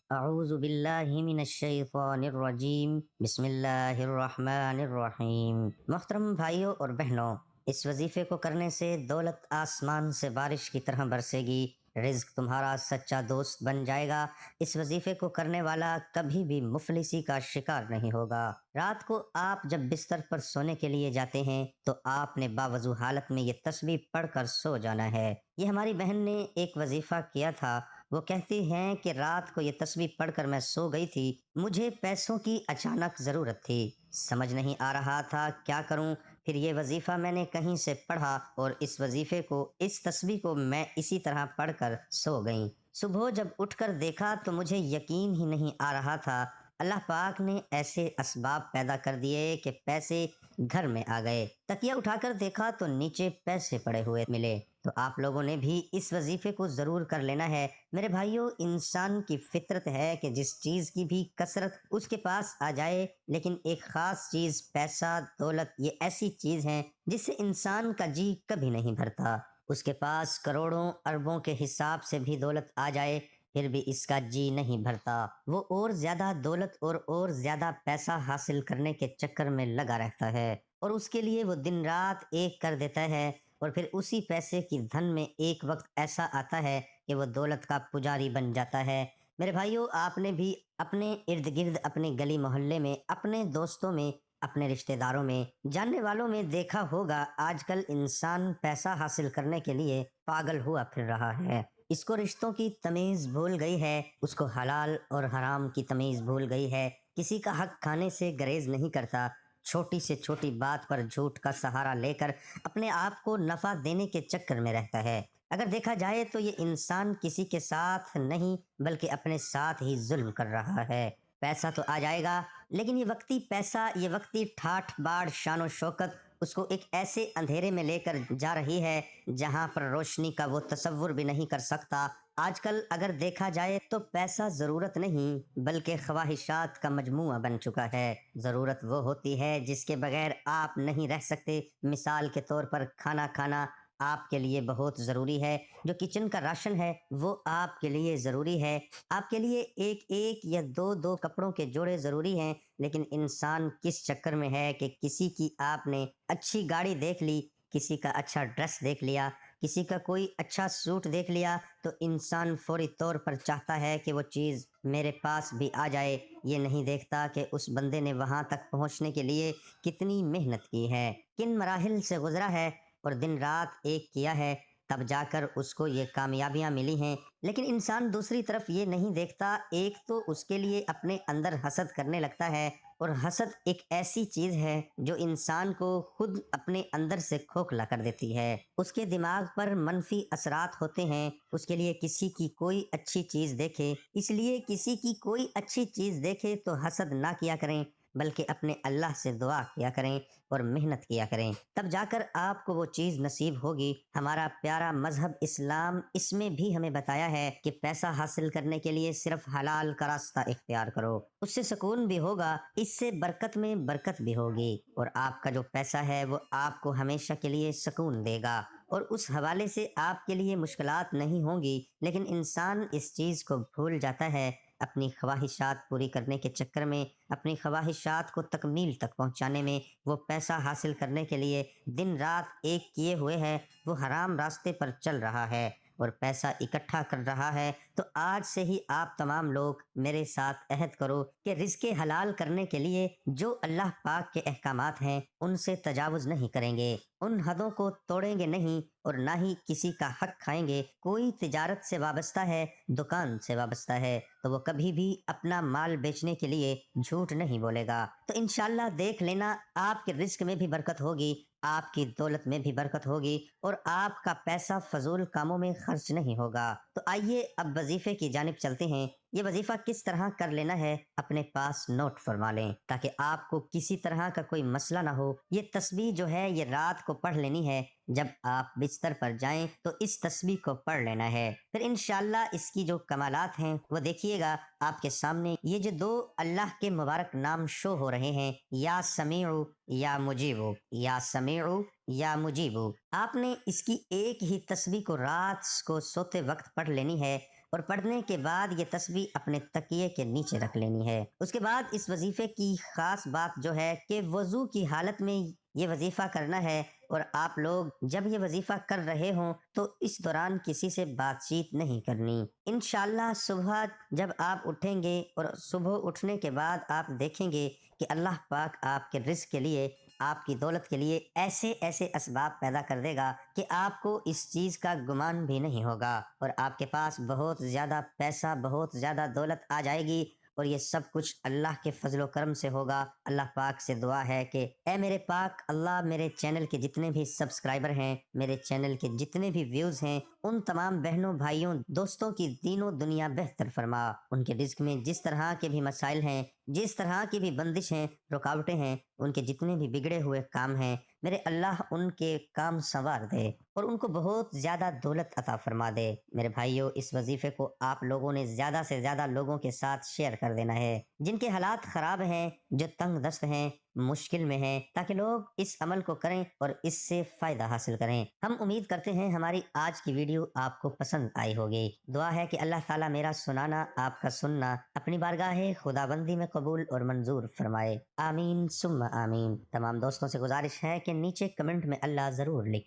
اعوذ باللہ من الشیطان الرجیم بسم اللہ الرحمن الرحیم۔ محترم بھائیوں اور بہنوں، اس وظیفے کو کرنے سے دولت آسمان سے بارش کی طرح برسے گی، رزق تمہارا سچا دوست بن جائے گا۔ اس وظیفے کو کرنے والا کبھی بھی مفلسی کا شکار نہیں ہوگا۔ رات کو آپ جب بستر پر سونے کے لیے جاتے ہیں تو آپ نے باوضو حالت میں یہ تسبیح پڑھ کر سو جانا ہے۔ یہ ہماری بہن نے ایک وظیفہ کیا تھا۔ وہ کہتی ہیں کہ رات کو یہ تسبیح پڑھ کر میں سو گئی تھی، مجھے پیسوں کی اچانک ضرورت تھی، سمجھ نہیں آ رہا تھا کیا کروں، پھر یہ وظیفہ میں نے کہیں سے پڑھا اور اس وظیفے کو، اس تسبیح کو میں اسی طرح پڑھ کر سو گئی۔ صبح جب اٹھ کر دیکھا تو مجھے یقین ہی نہیں آ رہا تھا۔ اللہ پاک نے ایسے اسباب پیدا کر دیے کہ پیسے گھر میں آ گئے۔ تکیہ اٹھا کر دیکھا تو نیچے پیسے پڑے ہوئے ملے۔ تو آپ لوگوں نے بھی اس وظیفے کو ضرور کر لینا ہے۔ میرے بھائیوں، انسان کی فطرت ہے کہ جس چیز کی بھی کثرت اس کے پاس آ جائے، لیکن ایک خاص چیز، پیسہ، دولت، یہ ایسی چیز ہیں جس سے انسان کا جی کبھی نہیں بھرتا۔ اس کے پاس کروڑوں اربوں کے حساب سے بھی دولت آ جائے، پھر بھی اس کا جی نہیں بھرتا۔ وہ اور زیادہ دولت اور زیادہ پیسہ حاصل کرنے کے چکر میں لگا رہتا ہے، اور اس کے لیے وہ دن رات ایک کر دیتا ہے، اور پھر اسی پیسے کی دھن میں ایک وقت ایسا آتا ہے کہ وہ دولت کا پجاری بن جاتا ہے۔ میرے بھائیوں، آپ نے بھی اپنے ارد گرد، اپنے گلی محلے میں، اپنے دوستوں میں، اپنے رشتہ داروں میں، جاننے والوں میں دیکھا ہوگا، آج کل انسان پیسہ حاصل کرنے کے لیے پاگل ہوا پھر رہا ہے۔ اس کو رشتوں کی تمیز بھول گئی ہے، اس کو حلال اور حرام کی تمیز بھول گئی ہے، کسی کا حق کھانے سے گریز نہیں کرتا، چھوٹی سے چھوٹی بات پر جھوٹ کا سہارا لے کر اپنے آپ کو نفع دینے کے چکر میں رہتا ہے۔ اگر دیکھا جائے تو یہ انسان کسی کے ساتھ نہیں بلکہ اپنے ساتھ ہی ظلم کر رہا ہے۔ پیسہ تو آ جائے گا، لیکن یہ وقتی پیسہ، یہ وقتی ٹھاٹھ باڑ، شان و شوکت اس کو ایک ایسے اندھیرے میں لے کر جا رہی ہے جہاں پر روشنی کا وہ تصور بھی نہیں کر سکتا۔ آج کل اگر دیکھا جائے تو پیسہ ضرورت نہیں بلکہ خواہشات کا مجموعہ بن چکا ہے۔ ضرورت وہ ہوتی ہے جس کے بغیر آپ نہیں رہ سکتے۔ مثال کے طور پر کھانا کھانا آپ کے لیے بہت ضروری ہے، جو کچن کا راشن ہے وہ آپ کے لیے ضروری ہے، آپ کے لیے ایک ایک یا دو دو کپڑوں کے جوڑے ضروری ہیں، لیکن انسان کس چکر میں ہے کہ کسی کی آپ نے اچھی گاڑی دیکھ لی، کسی کا اچھا ڈریس دیکھ لیا، کسی کا کوئی اچھا سوٹ دیکھ لیا، تو انسان فوری طور پر چاہتا ہے کہ وہ چیز میرے پاس بھی آ جائے۔ یہ نہیں دیکھتا کہ اس بندے نے وہاں تک پہنچنے کے لیے کتنی محنت کی ہے، کن مراحل سے گزرا ہے، اور دن رات ایک کیا ہے، تب جا کر اس کو یہ کامیابیاں ملی ہیں۔ لیکن انسان دوسری طرف یہ نہیں دیکھتا، ایک تو اس کے لیے اپنے اندر حسد کرنے لگتا ہے، اور حسد ایک ایسی چیز ہے جو انسان کو خود اپنے اندر سے کھوکھلا کر دیتی ہے، اس کے دماغ پر منفی اثرات ہوتے ہیں۔ اس کے لیے کسی کی کوئی اچھی چیز دیکھے، اس لیے کسی کی کوئی اچھی چیز دیکھے تو حسد نہ کیا کریں بلکہ اپنے اللہ سے دعا کیا کریں اور محنت کیا کریں، تب جا کر آپ کو وہ چیز نصیب ہوگی۔ ہمارا پیارا مذہب اسلام اس میں بھی ہمیں بتایا ہے کہ پیسہ حاصل کرنے کے لیے صرف حلال کا راستہ اختیار کرو، اس سے سکون بھی ہوگا، اس سے برکت میں برکت بھی ہوگی، اور آپ کا جو پیسہ ہے وہ آپ کو ہمیشہ کے لیے سکون دے گا، اور اس حوالے سے آپ کے لیے مشکلات نہیں ہوں گی۔ لیکن انسان اس چیز کو بھول جاتا ہے، اپنی خواہشات پوری کرنے کے چکر میں، اپنی خواہشات کو تکمیل تک پہنچانے میں، وہ پیسہ حاصل کرنے کے لیے دن رات ایک کیے ہوئے ہے، وہ حرام راستے پر چل رہا ہے اور پیسہ اکٹھا کر رہا ہے۔ تو آج سے ہی آپ تمام لوگ میرے ساتھ عہد کرو کہ رزق حلال کرنے کے لیے جو اللہ پاک کے احکامات ہیں ان سے تجاوز نہیں کریں گے، ان حدوں کو توڑیں گے نہیں، اور نہ ہی کسی کا حق کھائیں گے۔ کوئی تجارت سے وابستہ ہے، دکان سے وابستہ ہے، تو وہ کبھی بھی اپنا مال بیچنے کے لیے جھوٹ نہیں بولے گا۔ تو انشاءاللہ دیکھ لینا، آپ کے رزق میں بھی برکت ہوگی، آپ کی دولت میں بھی برکت ہوگی، اور آپ کا پیسہ فضول کاموں میں خرچ نہیں ہوگا۔ تو آئیے اب وظیفے کی جانب چلتے ہیں۔ یہ وظیفہ کس طرح کر لینا ہے اپنے پاس نوٹ فرما لیں تاکہ آپ کو کسی طرح کا کوئی مسئلہ نہ ہو۔ یہ تسبیح جو ہے یہ رات کو پڑھ لینی ہے، جب آپ بستر پر جائیں تو اس تسبیح کو پڑھ لینا ہے، پھر انشاءاللہ اس کی جو کمالات ہیں وہ دیکھیے گا آپ کے سامنے۔ یہ جو دو اللہ کے مبارک نام شو ہو رہے ہیں، یا سمیع یا مجیب، یا سمیع یا مجیب، آپ نے اس کی ایک ہی تسبیح کو رات کو سوتے وقت پڑھ لینی ہے۔ اور پڑھنے کے بعد یہ تسبیح اپنے تکیے کے نیچے رکھ لینی ہے۔ اس کے بعد اس وظیفے کی خاص بات جو ہے کہ وضو کی حالت میں یہ وظیفہ کرنا ہے، اور آپ لوگ جب یہ وظیفہ کر رہے ہوں تو اس دوران کسی سے بات چیت نہیں کرنی۔ انشاءاللہ صبح جب آپ اٹھیں گے اور صبح اٹھنے کے بعد آپ دیکھیں گے کہ اللہ پاک آپ کے رزق کے لیے، آپ کی دولت کے لیے ایسے ایسے اسباب پیدا کر دے گا کہ آپ کو اس چیز کا گمان بھی نہیں ہوگا، اور آپ کے پاس بہت زیادہ پیسہ، بہت زیادہ دولت آ جائے گی، اور یہ سب کچھ اللہ کے فضل و کرم سے ہوگا۔ اللہ پاک سے دعا ہے کہ اے میرے پاک اللہ، میرے چینل کے جتنے بھی سبسکرائبر ہیں، میرے چینل کے جتنے بھی ویوز ہیں، ان تمام بہنوں، بھائیوں، دوستوں کی دین و دنیا بہتر فرما۔ ان کے رزق میں جس طرح کے بھی مسائل ہیں، جس طرح کی بھی بندش ہیں، رکاوٹیں ہیں، ان کے جتنے بھی بگڑے ہوئے کام ہیں، میرے اللہ ان کے کام سنوار دے اور ان کو بہت زیادہ دولت عطا فرما دے۔ میرے بھائیوں، اس وظیفے کو آپ لوگوں نے زیادہ سے زیادہ لوگوں کے ساتھ شیئر کر دینا ہے، جن کے حالات خراب ہیں، جو تنگ دست ہیں، مشکل میں ہیں، تاکہ لوگ اس عمل کو کریں اور اس سے فائدہ حاصل کریں۔ ہم امید کرتے ہیں ہماری آج کی ویڈیو آپ کو پسند آئی ہوگی۔ دعا ہے کہ اللہ تعالیٰ میرا سنانا، آپ کا سننا اپنی بارگاہ خداوندی میں قبول اور منظور فرمائے۔ آمین ثم آمین۔ تمام دوستوں سے گزارش ہے کہ نیچے کمنٹ میں اللہ ضرور لکھیں۔